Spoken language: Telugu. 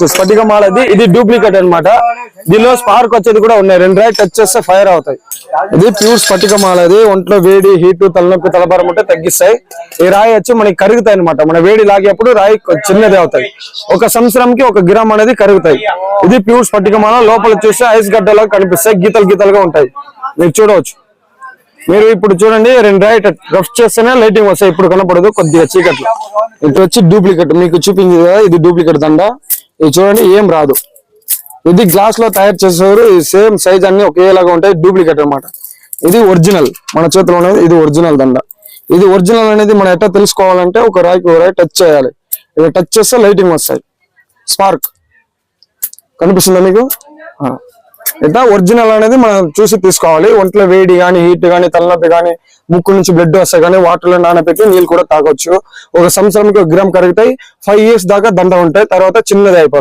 చూడవచ్చు స్ఫటిక మాల ఇది డూప్లికేట్ అన్నమాట. దీనిలో స్పార్క్ వచ్చేది కూడా ఉన్నాయి. 2 రాయి టచ్ చేస్తే ఫైర్ అవుతాయి. ఇది ప్యూర్ స్ఫటిక మాల. ఒంట్లో వేడి, హీట్, తలనొప్పి, తలభారం ఉంటే తగ్గిస్తాయి. ఈ రాయి వచ్చి మనకి కరుగుతాయి అనమాట. మన వేడి లాగేప్పుడు రాయి చిన్నది అవుతాయి. 1 సంవత్సరంకి 1 గ్రామ్ అనేది కరుగుతాయి. ఇది ప్యూర్ స్ఫటిక మాల. లోపల చూస్తే ఐస్ గడ్డలాగా కనిపిస్తాయి, గీతలు గీతలుగా ఉంటాయి. మీరు చూడవచ్చు. మీరు ఇప్పుడు చూడండి, 2 రాయి రఫ్ చేస్తేనే లైటింగ్ వస్తాయి. ఇప్పుడు కనపడదు, కొద్దిగా చీకట్లు. ఇటు వచ్చి డూప్లికేట్ మీకు చూపించింది కదా, ఇది డూప్లికేట్ దండ. ఇది చూడండి, ఏం రాదు. ఇది గ్లాస్ లో తయారు చేసేవారు. ఇది సేమ్ సైజ్ అన్ని ఒకేలాగా ఉంటాయి. డూప్లికేట్ అన్నమాట. ఇది ఒరిజినల్ మన చేతిలో ఉన్నది. ఇది ఒరిజినల్ దండ. ఇది ఒరిజినల్ అనేది మనం ఎట్లా తెలుసుకోవాలంటే, ఒక రాయి టచ్ చేయాలి. ఇది టచ్ చేస్తే లైటింగ్ వస్తాయి, స్పార్క్ కనిపిస్తుందా మీకు? ఇట్లా ఒరిజినల్ అనేది మనం చూసి తీసుకోవాలి. ఒంట్లో వేడి గానీ, హీట్ గానీ, తలనొప్పి గానీ, ముక్కు నుంచి బ్లడ్ వస్తాయి కానీ వాటర్ లో నానబెట్టి నీళ్ళు కూడా తాగొచ్చు. 1 సంవత్సరానికి 1 గ్రామ్ కరుగుతాయి. 5 years దాకా దండ ఉంటాయి. తర్వాత చిన్నది అయిపోతుంది.